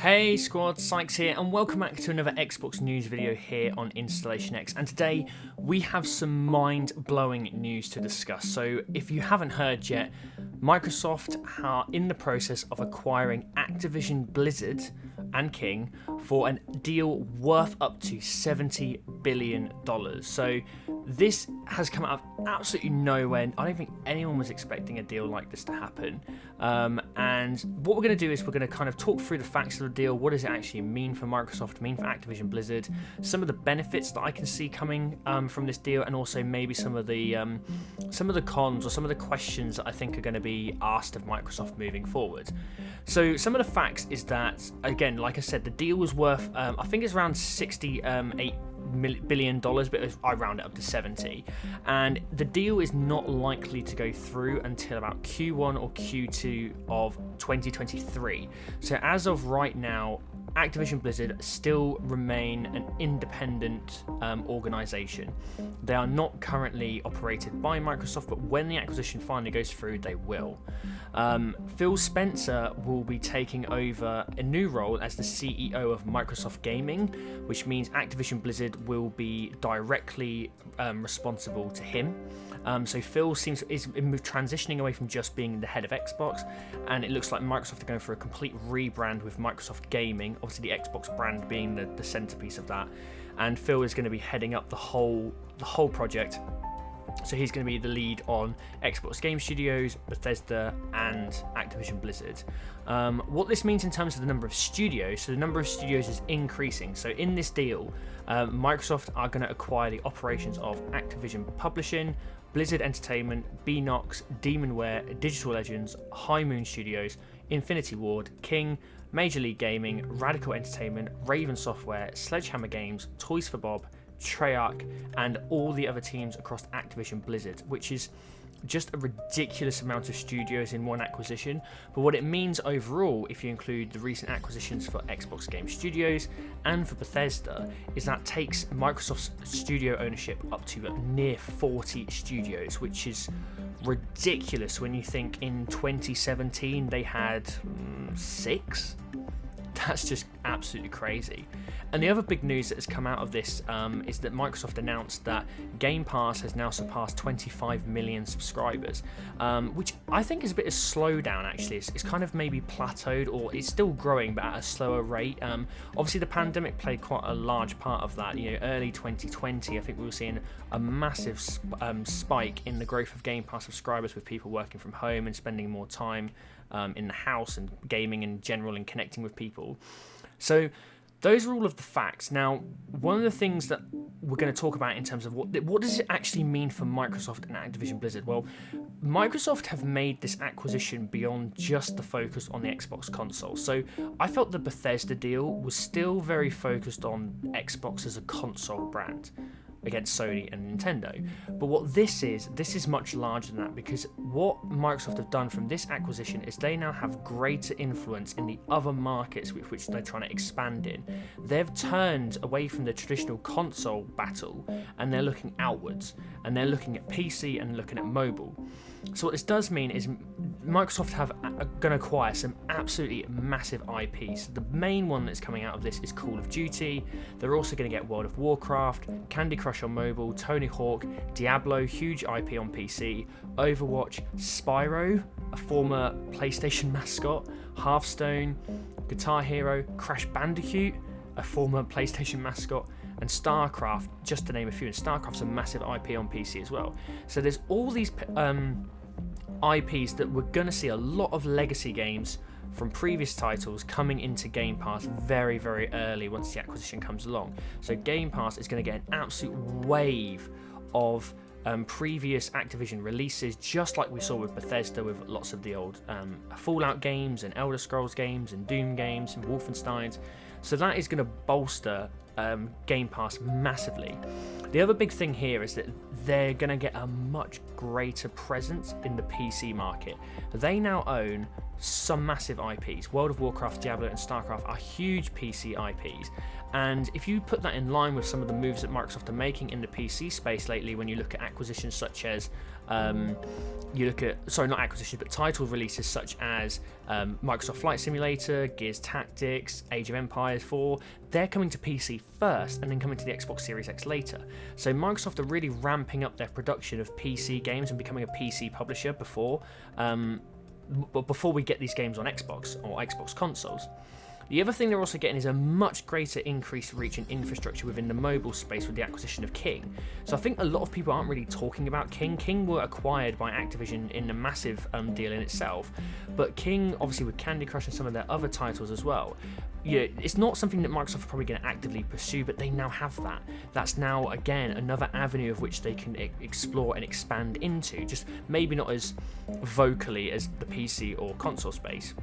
Hey squad, Sykes here, and welcome back to another Xbox news video here on InstallationX. And today we have some mind-blowing news to discuss. So if you haven't heard yet, Microsoft are in the process of acquiring Activision Blizzard and King for a deal worth up to $70 billion. So this has come out of absolutely nowhere. I don't think anyone was expecting a deal like this to happen. And what we're going to do is we're going to kind of talk through the facts of the deal. What does it actually mean for Microsoft, mean for Activision Blizzard, some of the benefits that I can see coming from this deal, and also maybe some of the cons or some of the questions that I think are going to be asked of Microsoft moving forward. So some of the facts is that, again, like I said, the deal was worth, I think it's around $68 billion, but I round it up to 70, and the deal is not likely to go through until about Q1 or Q2 of 2023. So as of right now, Activision Blizzard still remain an independent organization. They are not currently operated by Microsoft, but when the acquisition finally goes through, they will. Phil Spencer will be taking over a new role as the CEO of Microsoft Gaming, which means Activision Blizzard will be directly responsible to him. So Phil is transitioning away from just being the head of Xbox, and it looks like Microsoft are going for a complete rebrand with Microsoft Gaming, obviously the Xbox brand being the centerpiece of that, and Phil is going to be heading up the whole project. So he's going to be the lead on Xbox Game Studios, Bethesda, and Activision Blizzard. What this means in terms of the number of studios, so the number of studios is increasing. So in this deal, Microsoft are going to acquire the operations of Activision Publishing, Blizzard Entertainment, Beenox, Demonware, Digital Legends, High Moon Studios, Infinity Ward, King, Major League Gaming, Radical Entertainment, Raven Software, Sledgehammer Games, Toys for Bob, Treyarch, and all the other teams across Activision Blizzard, which is just a ridiculous amount of studios in one acquisition. But what it means overall, if you include the recent acquisitions for Xbox Game Studios and for Bethesda, is that takes Microsoft's studio ownership up to near 40 studios, which is ridiculous when you think in 2017 they had 6. That's just absolutely crazy. And the other big news that has come out of this is that Microsoft announced that Game Pass has now surpassed 25 million subscribers, which I think is a bit of a slowdown actually. It's kind of maybe plateaued, or it's still growing but at a slower rate. Obviously the pandemic played quite a large part of that. Early 2020, I think we were seeing a massive spike in the growth of Game Pass subscribers, with people working from home and spending more time in the house and gaming in general and connecting with people. So those are all of the facts. Now, one of the things that we're going to talk about in terms of what does it actually mean for Microsoft and Activision Blizzard? Well, Microsoft have made this acquisition beyond just the focus on the Xbox console. So I felt the Bethesda deal was still very focused on Xbox as a console brand against Sony and Nintendo. But what this is much larger than that, because what Microsoft have done from this acquisition is they now have greater influence in the other markets with which they're trying to expand in. They've turned away from the traditional console battle, and they're looking outwards, and they're looking at PC and looking at mobile. So what this does mean is Microsoft are going to acquire some absolutely massive IPs. The main one that's coming out of this is Call of Duty. They're also going to get World of Warcraft, Candy Crush on mobile, Tony Hawk, Diablo, huge IP on PC, Overwatch, Spyro, a former PlayStation mascot, Hearthstone, Guitar Hero, Crash Bandicoot, a former PlayStation mascot, and StarCraft, just to name a few. And StarCraft's a massive IP on PC as well. So there's all these IPs that we're going to see a lot of legacy games from previous titles coming into Game Pass very, very early once the acquisition comes along. So Game Pass is going to get an absolute wave of previous Activision releases, just like we saw with Bethesda with lots of the old Fallout games and Elder Scrolls games and Doom games and Wolfensteins. So that is going to bolster Game Pass massively. The other big thing here is that they're going to get a much greater presence in the PC market. They now own some massive IPs. World of Warcraft, Diablo, and StarCraft are huge PC IPs, And if you put that in line with some of the moves that Microsoft are making in the PC space lately, when you look at acquisitions such as title releases such as Microsoft Flight Simulator, Gears Tactics, Age of Empires 4, they're coming to PC first and then coming to the Xbox Series X later. So Microsoft are really ramping up their production of PC games and becoming a PC publisher before we get these games on Xbox or Xbox consoles. The other thing they're also getting is a much greater increased reach and infrastructure within the mobile space with the acquisition of King. So I think a lot of people aren't really talking about King. King were acquired by Activision in a massive deal in itself, but King, obviously with Candy Crush and some of their other titles as well, it's not something that Microsoft are probably going to actively pursue, but they now have that. That's now, again, another avenue of which they can explore and expand into, just maybe not as vocally as the PC or console space,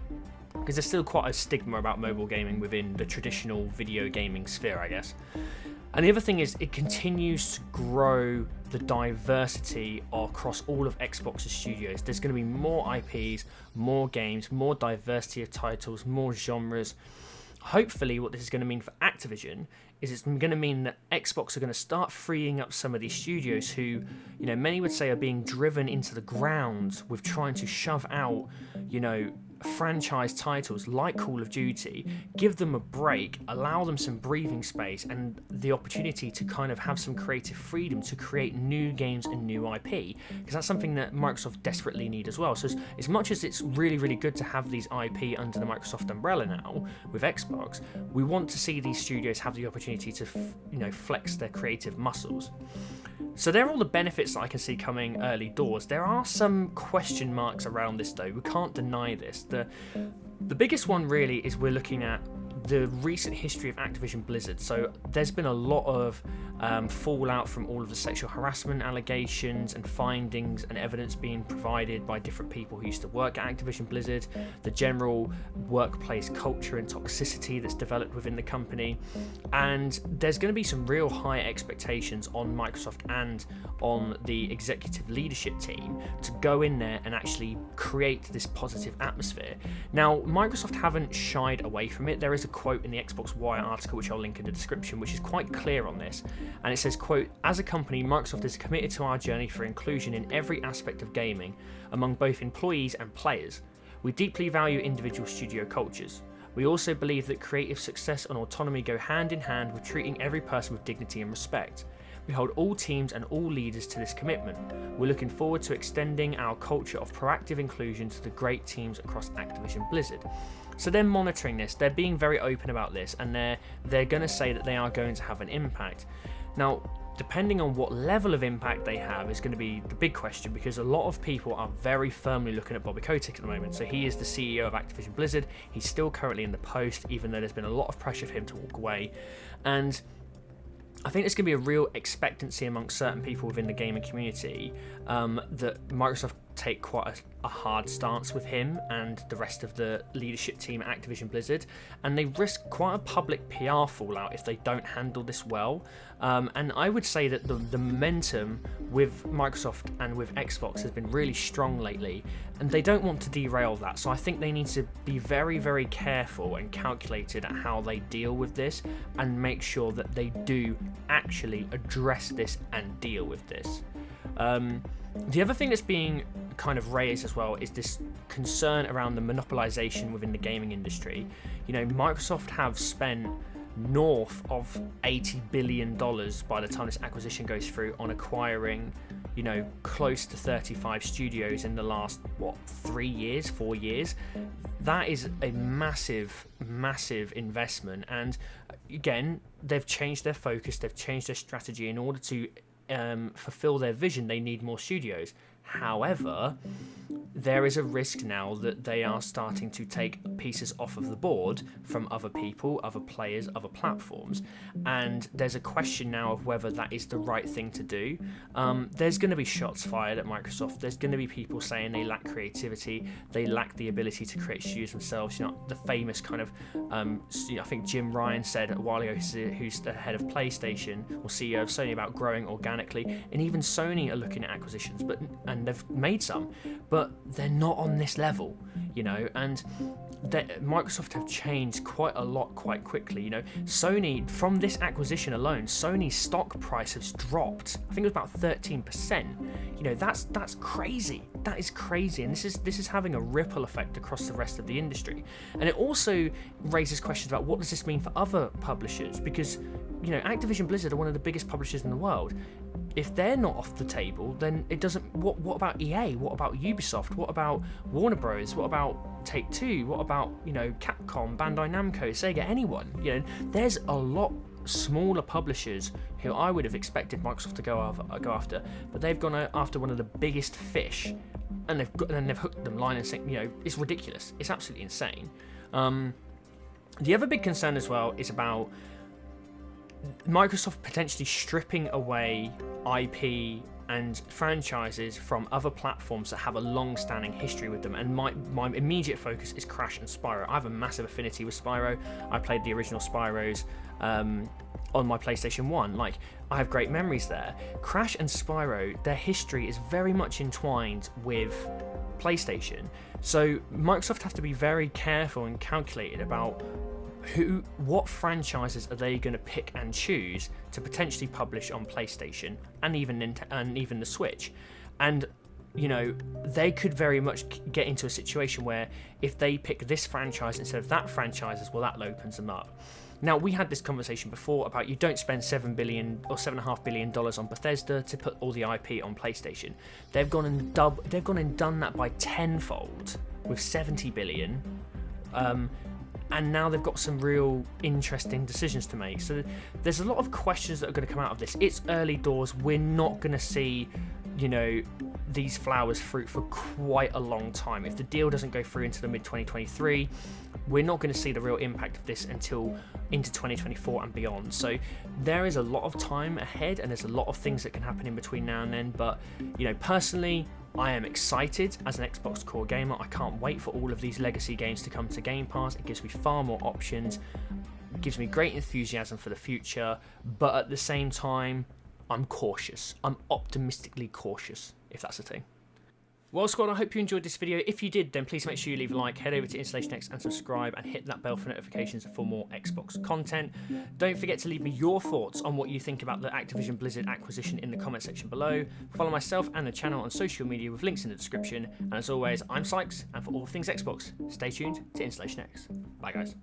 because there's still quite a stigma about mobile gaming within the traditional video gaming sphere, I guess. And the other thing is, it continues to grow the diversity across all of Xbox's studios. There's going to be more IPs, more games, more diversity of titles, more genres. Hopefully what this is going to mean for Activision is it's going to mean that Xbox are going to start freeing up some of these studios who, many would say are being driven into the ground with trying to shove out, franchise titles like Call of Duty, give them a break, allow them some breathing space and the opportunity to kind of have some creative freedom to create new games and new IP, because that's something that Microsoft desperately need as well. So as much as it's really, really good to have these IP under the Microsoft umbrella now with Xbox, we want to see these studios have the opportunity to flex their creative muscles. So there are all the benefits that I can see coming early doors. There are some question marks around this though, we can't deny this. The biggest one really is we're looking at the recent history of Activision Blizzard. So there's been a lot of fallout from all of the sexual harassment allegations and findings and evidence being provided by different people who used to work at Activision Blizzard, the general workplace culture and toxicity that's developed within the company. And there's going to be some real high expectations on Microsoft and on the executive leadership team to go in there and actually create this positive atmosphere. Now, Microsoft haven't shied away from it. There is a quote in the Xbox Wire article, which I'll link in the description, which is quite clear on this. And it says, quote, "As a company, Microsoft is committed to our journey for inclusion in every aspect of gaming among both employees and players. We deeply value individual studio cultures. We also believe that creative success and autonomy go hand in hand with treating every person with dignity and respect. We hold all teams and all leaders to this commitment. We're looking forward to extending our culture of proactive inclusion to the great teams across Activision Blizzard." So they're monitoring this, they're being very open about this, and they're going to say that they are going to have an impact. Now, depending on what level of impact they have is going to be the big question, because a lot of people are very firmly looking at Bobby Kotick at the moment. So he is the CEO of Activision Blizzard. He's still currently in the post, even though there's been a lot of pressure for him to walk away. And I think there's going to be a real expectancy amongst certain people within the gaming community that Microsoft take quite a hard stance with him and the rest of the leadership team at Activision Blizzard, and they risk quite a public PR fallout if they don't handle this well. And I would say that the momentum with Microsoft and with Xbox has been really strong lately, and they don't want to derail that. So I think they need to be very, very careful and calculated at how they deal with this and make sure that they do actually address this and deal with this. The other thing that's being kind of raised as well is this concern around the monopolization within the gaming industry. Microsoft have spent north of $80 billion by the time this acquisition goes through on acquiring, close to 35 studios in the last, 4 years. That is a massive, massive investment. And again, they've changed their focus, they've changed their strategy in order to fulfill their vision. They need more studios. However, there is a risk now that they are starting to take pieces off of the board from other people, other players, other platforms, and there's a question now of whether that is the right thing to do. There's going to be shots fired at Microsoft. There's going to be people saying they lack creativity, they lack the ability to create studios themselves. The famous kind of, I think Jim Ryan said a while ago, who's the head of PlayStation or CEO of Sony, about growing organically, and even Sony are looking at acquisitions, but and they've made some, but they're not on this level, you know, and Microsoft have changed quite a lot quite quickly. You know, Sony, from this acquisition alone, Sony's stock price has dropped. I think it was about 13%. You know, that's crazy. That is crazy, and this is having a ripple effect across the rest of the industry. And it also raises questions about what does this mean for other publishers, because, you know, Activision Blizzard are one of the biggest publishers in the world. If they're not off the table, then it doesn't. What about EA? What about Ubisoft? What about Warner Bros? What about Take-Two? What about, you know, Capcom, Bandai Namco, Sega? Anyone? You know, there's a lot smaller publishers who I would have expected Microsoft to go after, but they've gone after one of the biggest fish, and they've hooked them line and sinker. You know, it's ridiculous. It's absolutely insane. The other big concern as well is about Microsoft potentially stripping away IP and franchises from other platforms that have a long-standing history with them, and my immediate focus is Crash and Spyro. I have a massive affinity with Spyro. I played the original Spyros on my PlayStation 1. Like, I have great memories there. Crash and Spyro, their history is very much entwined with PlayStation, so Microsoft have to be very careful and calculated about what franchises are they going to pick and choose to potentially publish on PlayStation and even the Switch. And, you know, they could very much get into a situation where if they pick this franchise instead of that franchise, well, that opens them up. Now, we had this conversation before about you don't spend $7 billion or $7.5 billion on Bethesda to put all the IP on PlayStation. They've gone and done that by tenfold with $70 billion. And now they've got some real interesting decisions to make. So there's a lot of questions that are going to come out of this. It's early doors. We're not going to see, you know, these flowers fruit for quite a long time. If the deal doesn't go through into the mid-2023, we're not going to see the real impact of this until into 2024 and beyond. So there is a lot of time ahead, and there's a lot of things that can happen in between now and then. But, you know, personally, I am excited as an Xbox core gamer. I can't wait for all of these legacy games to come to Game Pass. It gives me far more options. It gives me great enthusiasm for the future. But at the same time, I'm cautious. I'm optimistically cautious, if that's a thing. Well, squad, I hope you enjoyed this video. If you did, then please make sure you leave a like, head over to InstallationX and subscribe, and hit that bell for notifications for more Xbox content. Don't forget to leave me your thoughts on what you think about the Activision Blizzard acquisition in the comment section below. Follow myself and the channel on social media with links in the description. And as always, I'm Sykes, and for all things Xbox, stay tuned to InstallationX. Bye, guys.